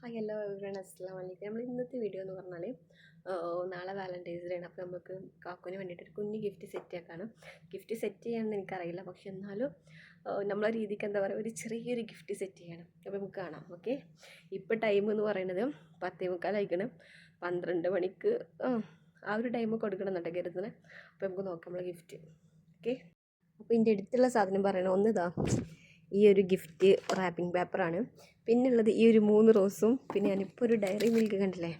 Hi hello everyone അസ്സലാമു അലൈക്കും. നമ്മൾ ഇന്നത്തെ വീഡിയോ എന്ന് പറഞ്ഞാൽ നാളെ വാലൻറ്റൈൻസ് ഡേ ആണ്. അപ്പോൾ നമുക്ക് കാക്കുവിന് വേണ്ടിയിട്ട് ഒരു കുഞ്ഞ് ഗിഫ്റ്റ് സെറ്റ് ആക്കാണ്. ഗിഫ്റ്റ് സെറ്റ് ചെയ്യാമെന്ന് എനിക്കറിയില്ല, പക്ഷെ എന്നാലും നമ്മളെ രീതിക്ക് എന്താ പറയുക, ഒരു ചെറിയൊരു ഗിഫ്റ്റ് സെറ്റ് ചെയ്യണം. അപ്പോൾ നമുക്ക് കാണാം. ഓക്കെ, ഇപ്പോൾ ടൈം എന്ന് പറയുന്നത് 10:45 12 മണിക്ക് ആ ഒരു ടൈം കൊടുക്കണം എന്നുണ്ട് കരുതുന്നത്. അപ്പോൾ നമുക്ക് നോക്കാം നമ്മളെ ഗിഫ്റ്റ്. ഓക്കെ, അപ്പോൾ ഇതിൻ്റെ അടുത്തുള്ള സാധനം പറയണം. ഒന്നിതാ ഈ ഒരു ഗിഫ്റ്റ് റാപ്പിംഗ് പേപ്പറാണ്. പിന്നുള്ളത് ഈ ഒരു 3 റോസും, പിന്നെ ഞാനിപ്പോൾ ഒരു ഡയറി മിൽക്ക് കണ്ടില്ലേ,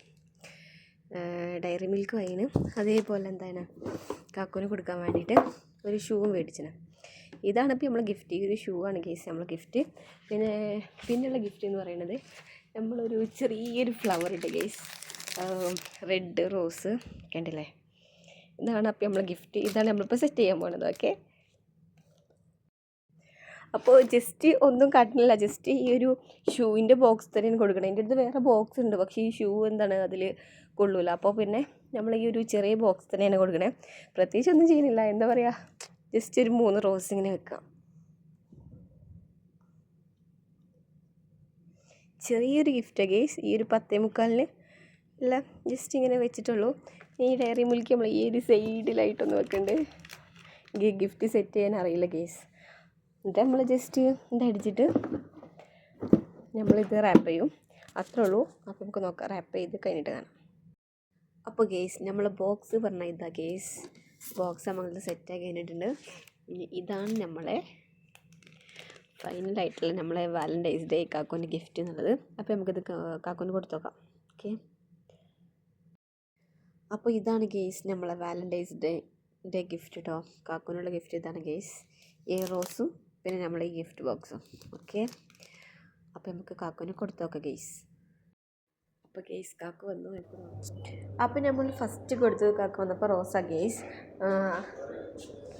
ഡയറി മിൽക്ക് വാങ്ങിന്. അതേപോലെ എന്താണ് കാക്കുവിന് കൊടുക്കാൻ വേണ്ടിയിട്ട് ഒരു ഷൂവും മേടിച്ചിന്. ഇതാണ് ഇപ്പോൾ നമ്മളെ ഗിഫ്റ്റ്. ഈ ഒരു ഷൂ ആണ് കേസ് നമ്മളെ ഗിഫ്റ്റ്. പിന്നെയുള്ള ഗിഫ്റ്റ് എന്ന് പറയുന്നത് നമ്മളൊരു ചെറിയൊരു ഫ്ലവർ ഇട്ട് കേസ്, റെഡ് റോസ് കണ്ടില്ലേ. ഇതാണ് അപ്പോൾ നമ്മളെ ഗിഫ്റ്റ്. ഇതാണ് നമ്മളിപ്പോൾ സെറ്റ് ചെയ്യാൻ പോകുന്നത്. ഓക്കെ, അപ്പോൾ ജസ്റ്റ് ഒന്നും കാട്ടുന്നില്ല, ജസ്റ്റ് ഈ ഒരു ഷൂവിൻ്റെ ബോക്സ് തന്നെയാണ് കൊടുക്കണം. എൻ്റെ അടുത്ത് വേറെ ബോക്സ് ഉണ്ട്, പക്ഷേ ഈ ഷൂ എന്താണ് അതിൽ കൊള്ളൂല. അപ്പോൾ പിന്നെ നമ്മൾ ഈ ഒരു ചെറിയ ബോക്സ് തന്നെയാണ് കൊടുക്കണേ. പ്രത്യേകിച്ച് ഒന്നും ചെയ്യുന്നില്ല, എന്താ പറയുക, ജസ്റ്റ് ഒരു 3 റോസ് ഇങ്ങനെ വെക്കാം. ചെറിയൊരു ഗിഫ്റ്റ് ഗേസ്. ഈ ഒരു 10:45 എല്ലാം ജസ്റ്റ് ഇങ്ങനെ വെച്ചിട്ടുള്ളൂ. ഈ ഡയറി മിൽക്ക് നമ്മൾ ഈ ഒരു സൈഡിലായിട്ടൊന്ന് വെക്കുന്നുണ്ട്. ഗിഫ്റ്റ് സെറ്റ് ചെയ്യാൻ അറിയില്ല ഗേസ്. എന്നിട്ട് നമ്മൾ ജസ്റ്റ് ഇതടിച്ചിട്ട് നമ്മളിത് റാപ്പ് ചെയ്യും, അത്രേ ഉള്ളൂ. അപ്പോൾ നമുക്ക് നോക്കാം, റാപ്പ് ചെയ്ത് കഴിഞ്ഞിട്ട് കാണാം. അപ്പോൾ ഗേസ് നമ്മൾ ബോക്സ് പറഞ്ഞാൽ ഇതാ ഗേസ്, ബോക്സ് നമ്മളിത് സെറ്റാക്കി കഴിഞ്ഞിട്ടുണ്ട്. ഇതാണ് നമ്മളെ ഫൈനലായിട്ടുള്ള നമ്മളെ വാലൻറ്റൈൻസ് ഡേ കാക്കുവിൻ്റെ ഗിഫ്റ്റ് എന്നുള്ളത്. അപ്പോൾ നമുക്കിത് കാക്കുവിന് കൊടുത്തു നോക്കാം. ഓക്കെ, അപ്പോൾ ഇതാണ് ഗേസ് നമ്മളെ വാലൻറ്റൈൻസ് ഡേ ഗിഫ്റ്റ് കേട്ടോ. കാക്കുവിനുള്ള ഗിഫ്റ്റ് ഇതാണ് ഗേസ്, ഈ റോസും പിന്നെ നമ്മൾ ഈ ഗിഫ്റ്റ് ബോക്സും. ഓക്കെ, അപ്പോൾ നമുക്ക് കാക്കുവിന് കൊടുത്തു നോക്കാം ഗേസ്. അപ്പോൾ ഗേസ് കാക്കു വന്നു. അപ്പോൾ നമ്മൾ ഫസ്റ്റ് കൊടുത്തത് കാക്കു വന്നപ്പോൾ റോസാ ഗേസ്.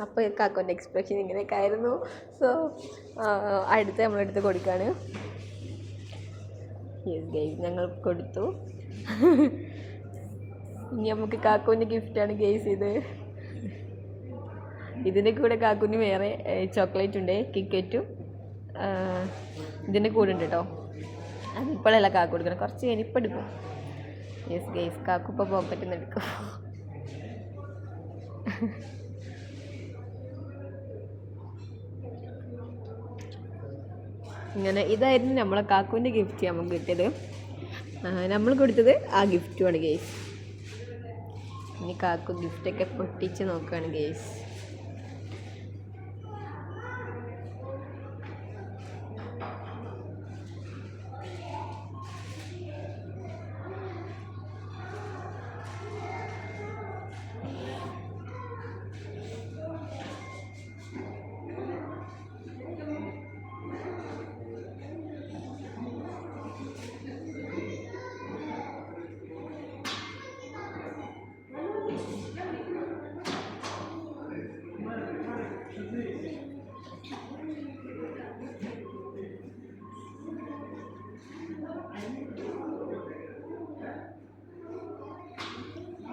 അപ്പോൾ കാക്കുവിൻ്റെ എക്സ്പ്രഷൻ ഇങ്ങനെയൊക്കെ ആയിരുന്നു. സോ അടുത്ത് നമ്മളെടുത്ത് കൊടുക്കുകയാണ്. യെസ് ഗേസ്, ഞങ്ങൾ കൊടുത്തു. ഇനി നമുക്ക് കാക്കുവിൻ്റെ ഗിഫ്റ്റാണ് ഗേസ് ഇത്. ഇതിൻ്റെ കൂടെ കാക്കുവിന് വേറെ ചോക്ലേറ്റ് ഉണ്ട്, കിക്കറ്റും ഇതിൻ്റെ കൂടെ ഉണ്ട് കേട്ടോ. അതിപ്പോഴല്ല കാക്കു കൊടുക്കണം, കുറച്ച് കഴിഞ്ഞിപ്പോൾ എടുക്കും. യെസ് ഗേസ്, കാക്കു ഇപ്പോൾ പോക്കറ്റിൽ നിന്ന് എടുക്കും. ഇങ്ങനെ ഇതായിരുന്നു നമ്മളെ കാക്കുവിൻ്റെ ഗിഫ്റ്റ് നമുക്ക് കിട്ടിയത്. നമ്മൾ കൊടുത്തത് ആ ഗിഫ്റ്റുമാണ് ഗേസ്. ഇനി കാക്കു ഗിഫ്റ്റൊക്കെ പൊട്ടിച്ച് നോക്കുകയാണ് ഗേസ്.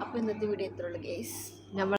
അപ്പോൾ ഇന്നത്തെ വീഡിയോ ഇത്രയുള്ളൂ ഗേസ്. നമ്മൾ